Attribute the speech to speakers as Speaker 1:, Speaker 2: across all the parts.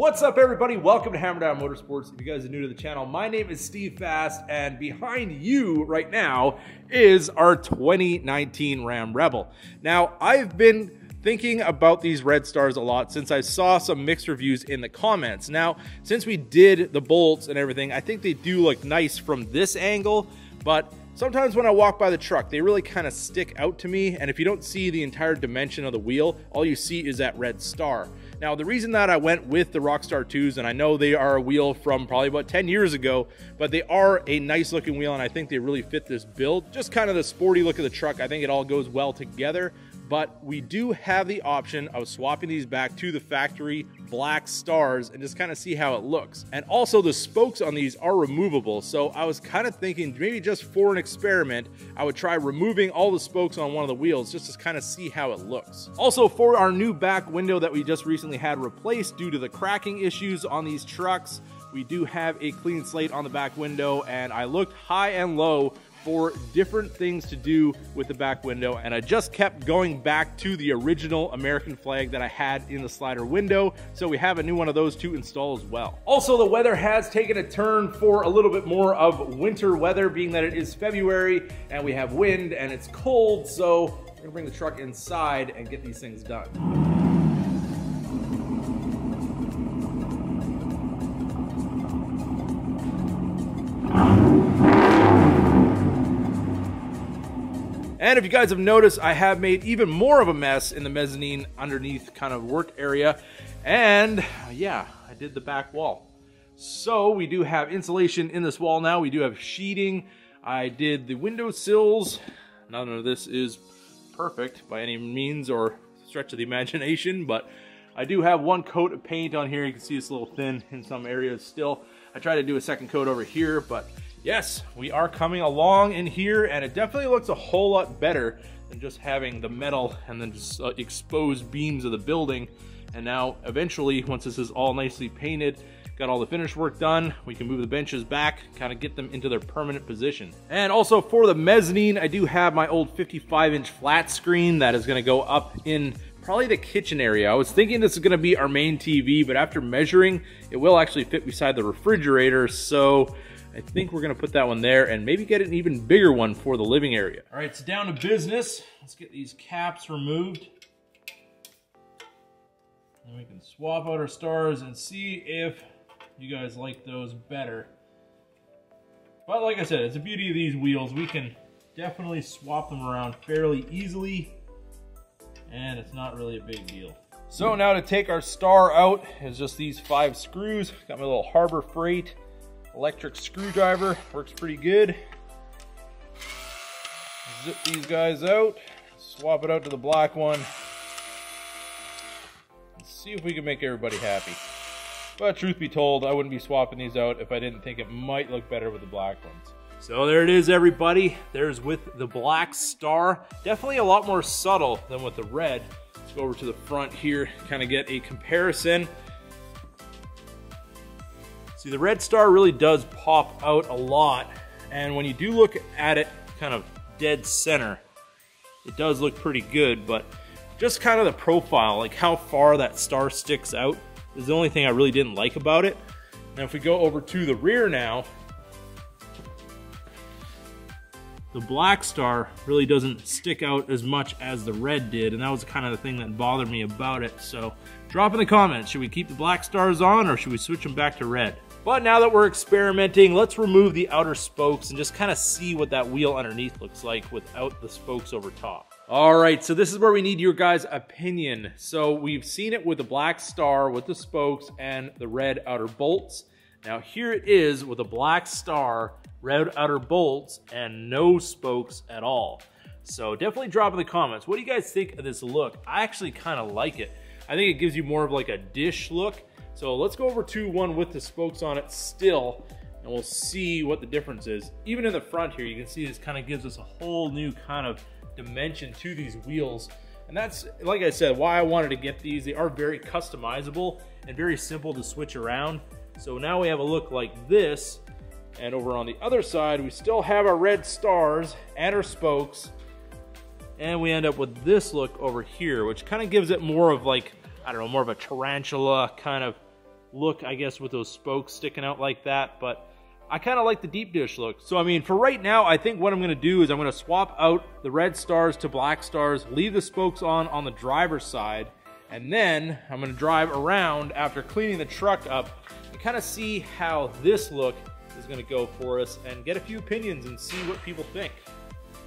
Speaker 1: What's up, everybody? Welcome to Hammerdown Motorsports. If you guys are new to the channel, my name is Steve Fast, and behind you right now is our 2019 Ram Rebel. Now, I've been thinking about these red stars a lot since I saw some mixed reviews in the comments. Now, since we did the bolts and everything, I think they do look nice from this angle, but sometimes when I walk by the truck, they really kind of stick out to me, and if you don't see the entire dimension of the wheel, all you see is that red star. Now, the reason that I went with the Rockstar 2s, and I know they are a wheel from probably about 10 years ago, but they are a nice looking wheel, and I think they really fit this build. Just kind of the sporty look of the truck, I think it all goes well together. But we do have the option of swapping these back to the factory black stars and just kind of see how it looks. And also the spokes on these are removable, so I was kind of thinking maybe just for an experiment I would try removing all the spokes on one of the wheels just to kind of see how it looks. Also, for our new back window that we just recently had replaced due to the cracking issues on these trucks, we do have a clean slate on the back window, and I looked high and low for different things to do with the back window, and I just kept going back to the original American flag that I had in the slider window, so we have a new one of those to install as well. Also, the weather has taken a turn for a little bit more of winter weather, being that it is February and we have wind and it's cold, so we're gonna bring the truck inside and get these things done. And if you guys have noticed, I have made even more of a mess in the mezzanine underneath kind of work area. And yeah, I did the back wall. So we do have insulation in this wall now. We do have sheeting. I did the window sills. None of this is perfect by any means or stretch of the imagination, but I do have one coat of paint on here. You can see it's a little thin in some areas still. I tried to do a second coat over here, but yes, we are coming along in here, and it definitely looks a whole lot better than just having the metal and then just exposed beams of the building. And now, eventually, once this is all nicely painted, got all the finish work done, we can move the benches back, kind of get them into their permanent position. And also for the mezzanine, I do have my old 55-inch flat screen that is going to go up in probably the kitchen area. I was thinking this is going to be our main TV, but after measuring, it will actually fit beside the refrigerator, so I think we're gonna put that one there and maybe get an even bigger one for the living area. All right, so down to business. Let's get these caps removed. And we can swap out our stars and see if you guys like those better. But like I said, it's the beauty of these wheels. We can definitely swap them around fairly easily, and it's not really a big deal. So now to take our star out is just these 5 screws. Got my little Harbor Freight electric screwdriver, works pretty good. Zip these guys out, swap it out to the black one. Let's see if we can make everybody happy. But truth be told, I wouldn't be swapping these out if I didn't think it might look better with the black ones. So there it is, everybody. There's with the black star. Definitely a lot more subtle than with the red. Let's go over to the front here, kind of get a comparison. See, the red star really does pop out a lot, and when you do look at it kind of dead center, it does look pretty good, but just kind of the profile, like how far that star sticks out, is the only thing I really didn't like about it. Now if we go over to the rear now, the black star really doesn't stick out as much as the red did, and that was kind of the thing that bothered me about it. So drop in the comments, should we keep the black stars on or should we switch them back to red? But now that we're experimenting, let's remove the outer spokes and just kind of see what that wheel underneath looks like without the spokes over top. All right, so this is where we need your guys' opinion. So we've seen it with the black star with the spokes and the red outer bolts. Now here it is with a black star, red outer bolts, and no spokes at all. So definitely drop in the comments. What do you guys think of this look? I actually kind of like it. I think it gives you more of like a dish look. So let's go over to one with the spokes on it still, and we'll see what the difference is. Even in the front here, you can see this kind of gives us a whole new kind of dimension to these wheels. And that's, like I said, why I wanted to get these. They are very customizable and very simple to switch around. So now we have a look like this, and over on the other side, we still have our red stars and our spokes, and we end up with this look over here, which kind of gives it more of like, I don't know, more of a tarantula kind of look, I guess, with those spokes sticking out like that, but I kind of like the deep dish look. So, I mean, for right now, I think what I'm going to do is I'm going to swap out the red stars to black stars, leave the spokes on the driver's side, and then I'm going to drive around after cleaning the truck up and kind of see how this look is going to go for us and get a few opinions and see what people think.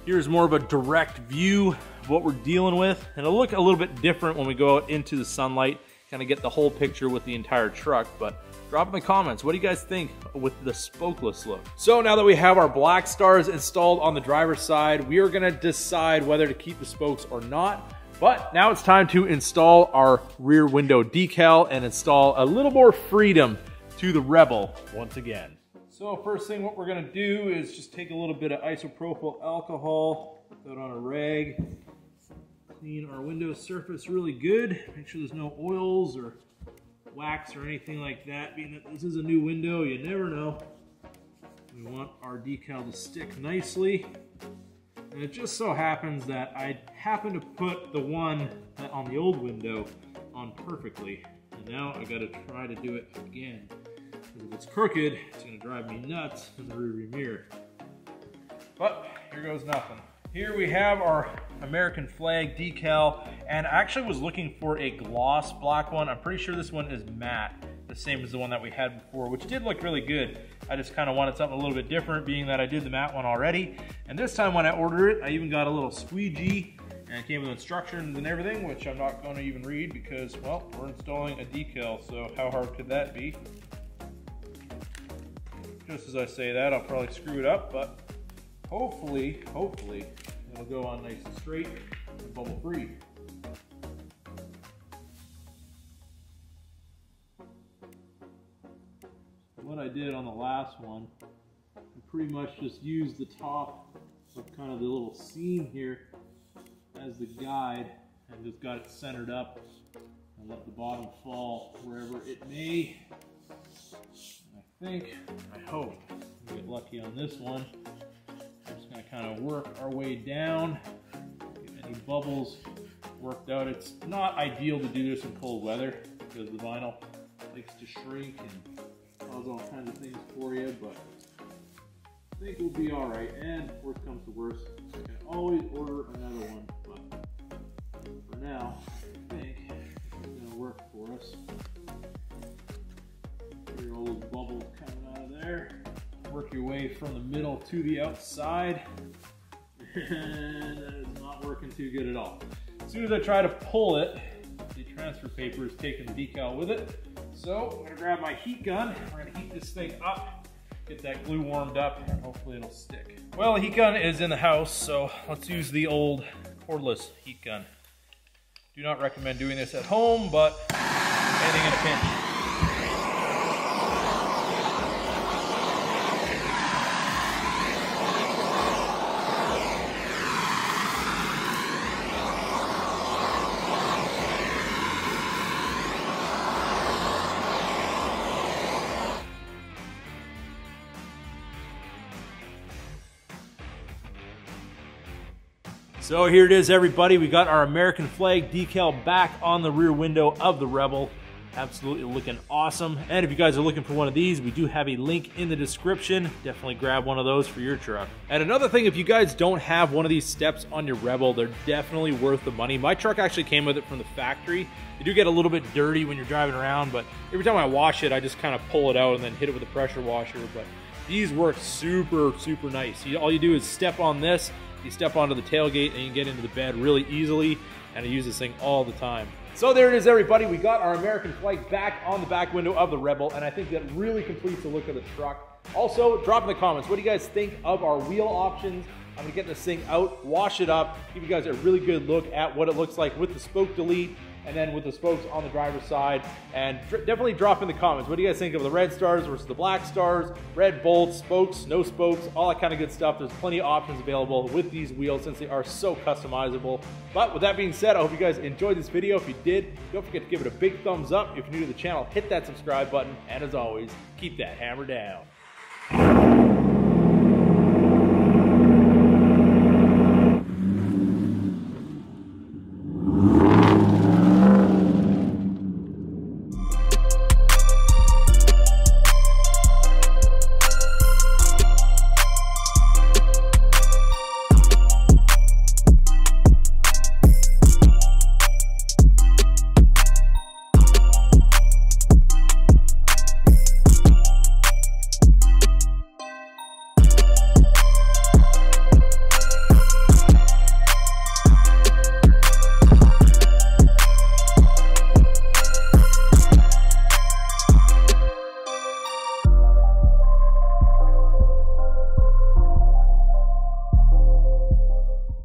Speaker 1: Here's more of a direct view of what we're dealing with, and it'll look a little bit different when we go out into the sunlight, kind of get the whole picture with the entire truck. But drop in the comments, what do you guys think with the spokeless look? So now that we have our black stars installed on the driver's side, we are gonna decide whether to keep the spokes or not. But now it's time to install our rear window decal and install a little more freedom to the Rebel once again. So first thing what we're gonna do is just take a little bit of isopropyl alcohol, put that on a rag, clean our window surface really good, make sure there's no oils or wax or anything like that. Being that this is a new window, you never know. We want our decal to stick nicely. And it just so happens that I happen to put the one on the old window on perfectly. And now I gotta try to do it again. If it's crooked, it's gonna drive me nuts in the rearview mirror. But here goes nothing. Here we have our American flag decal, and I actually was looking for a gloss black one. I'm pretty sure this one is matte, the same as the one that we had before, which did look really good. I just kind of wanted something a little bit different, being that I did the matte one already. And this time when I ordered it, I even got a little squeegee, and it came with instructions and everything, which I'm not going to even read because, well, we're installing a decal, so how hard could that be? Just as I say that, I'll probably screw it up, but hopefully, it'll go on nice and straight and bubble free. What I did on the last one, I pretty much just used the top of kind of the little seam here as the guide and just got it centered up and let the bottom fall wherever it may. I hope we get lucky on this one. We're just going to kind of work our way down, get any bubbles worked out. It's not ideal to do this in cold weather because the vinyl likes to shrink and cause all kinds of things for you, but I think we'll be all right. And worst comes to worst, I can always order another one, but for now, I think it's going to work for us. Hear all those bubbles coming out of there. Work your way from the middle to the outside, and that is not working too good at all. As soon as I try to pull it, the transfer paper is taking the decal with it. So I'm gonna grab my heat gun. We're gonna heat this thing up, get that glue warmed up, and hopefully it'll stick. Well, the heat gun is in the house, so let's use the old cordless heat gun. Do not recommend doing this at home, but anything in a pinch. So here it is, everybody. We got our American flag decal back on the rear window of the Rebel. Absolutely looking awesome. And if you guys are looking for one of these, we do have a link in the description. Definitely grab one of those for your truck. And another thing, if you guys don't have one of these steps on your Rebel, they're definitely worth the money. My truck actually came with it from the factory. They do get a little bit dirty when you're driving around, but every time I wash it, I just kind of pull it out and then hit it with a pressure washer. But these work super, super nice. All you do is step on this, you step onto the tailgate, and you can get into the bed really easily, and I use this thing all the time. So there it is, everybody. We got our American flag back on the back window of the Rebel, and I think that really completes the look of the truck. Also, drop in the comments, what do you guys think of our wheel options? I'm gonna get this thing out, wash it up, give you guys a really good look at what it looks like with the spoke delete, and then with the spokes on the driver's side. And definitely drop in the comments, what do you guys think of the red stars versus the black stars, red bolts, spokes, no spokes, all that kind of good stuff. There's plenty of options available with these wheels since they are so customizable. But with that being said, I hope you guys enjoyed this video. If you did, don't forget to give it a big thumbs up. If you're new to the channel, hit that subscribe button. And as always, keep that hammer down.